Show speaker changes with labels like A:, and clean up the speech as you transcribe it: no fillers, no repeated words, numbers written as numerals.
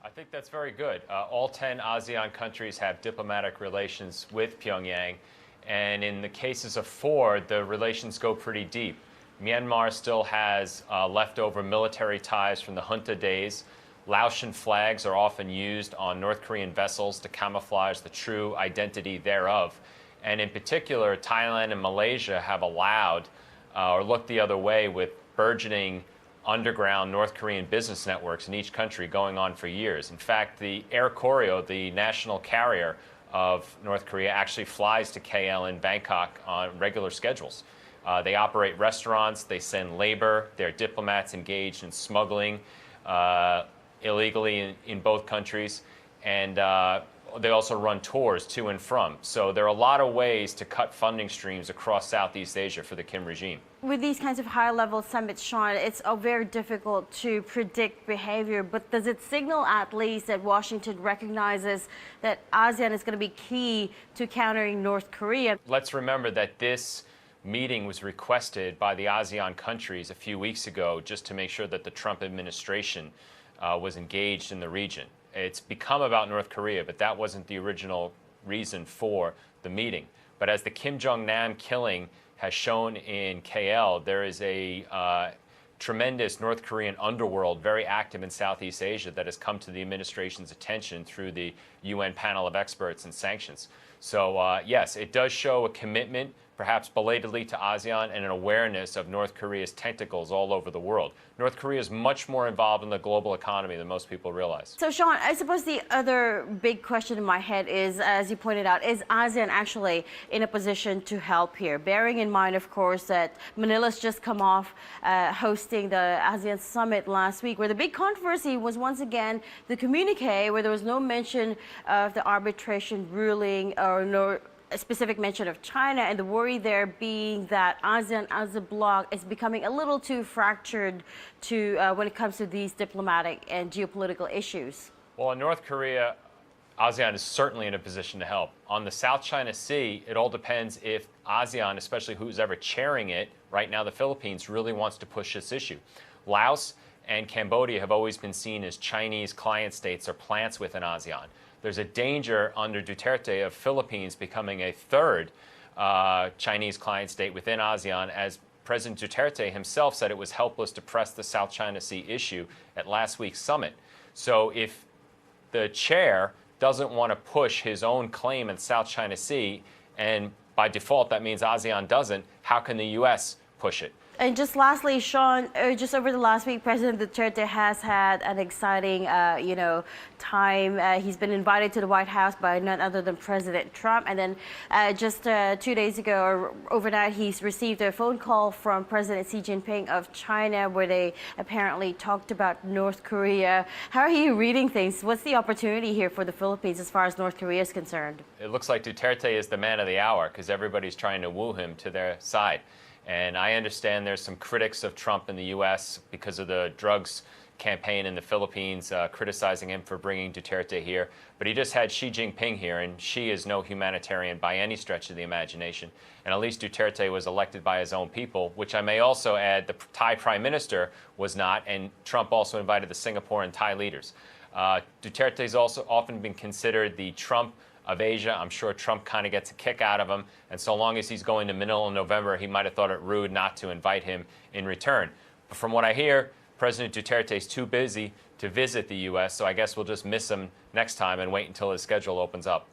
A: I think that's very good. All 10 ASEAN countries have diplomatic relations with Pyongyang. And in the cases of 4, the relations go pretty deep. Myanmar still has leftover military ties from the junta days. Laotian flags are often used on North Korean vessels to camouflage the true identity thereof. And in particular, Thailand and Malaysia have allowed or looked the other way with burgeoning underground North Korean business networks in each country going on for years. In fact, the Air Koryo, the national carrier of North Korea, actually flies to KL in Bangkok on regular schedules. They operate restaurants, they send labor, they're diplomats engaged in smuggling illegally in both countries, and they also run tours to and from. So there are a lot of ways to cut funding streams across Southeast Asia for the Kim regime.
B: With these kinds of high-level summits, Sean, it's very difficult to predict behavior, but does it signal at least that Washington recognizes that ASEAN is going to be key to countering North Korea?
A: Let's remember that this meeting was requested by the ASEAN countries a few weeks ago just to make sure that the Trump administration was engaged in the region. It's become about North Korea, but that wasn't the original reason for the meeting. But as the Kim Jong-nam killing has shown in KL, there is a tremendous North Korean underworld very active in Southeast Asia that has come to the administration's attention through the UN panel of experts and sanctions. So yes, it does show a commitment, perhaps belatedly, to ASEAN and an awareness of North Korea's tentacles all over the world. North Korea is much more involved in the global economy than most people realize.
B: So, Sean, I suppose the other big question in my head is, as you pointed out, is ASEAN actually in a position to help here? Bearing in mind, of course, that Manila's just come off hosting the ASEAN summit last week, where the big controversy was once again the communique, where there was no mention of the arbitration ruling or no a specific mention of China, and the worry there being that ASEAN as a bloc is becoming a little too fractured to when it comes to these diplomatic and geopolitical issues.
A: Well, in North Korea, ASEAN is certainly in a position to help. On the South China Sea, it all depends if ASEAN, especially who's ever chairing it, right now the Philippines, really wants to push this issue. Laos and Cambodia have always been seen as Chinese client states or plants within ASEAN. There's a danger under Duterte of Philippines becoming a third Chinese client state within ASEAN, as President Duterte himself said it was helpless to press the South China Sea issue at last week's summit. So if the chair doesn't want to push his own claim in South China Sea, and by default that means ASEAN doesn't, how can the U.S. push it?
B: And just lastly, Sean, just over the last week, President Duterte has had an exciting, time. He's been invited to the White House by none other than President Trump. And then just 2 days ago, or overnight, he's received a phone call from President Xi Jinping of China, where they apparently talked about North Korea. How are you reading things? What's the opportunity here for the Philippines as far as North Korea is concerned?
A: It looks like Duterte is the man of the hour because everybody's trying to woo him to their side. And I understand there's some critics of Trump in the U.S. because of the drugs campaign in the Philippines, criticizing him for bringing Duterte here. But he just had Xi Jinping here, and Xi is no humanitarian by any stretch of the imagination. And at least Duterte was elected by his own people, which I may also add the Thai prime minister was not, and Trump also invited the Singapore and Thai leaders. Duterte's also often been considered the Trump of Asia. I'm sure Trump kind of gets a kick out of him, and so long as he's going to Manila in November, he might have thought it rude not to invite him in return. But from what I hear, President Duterte is too busy to visit the U.S., so I guess we'll just miss him next time and wait until his schedule opens up.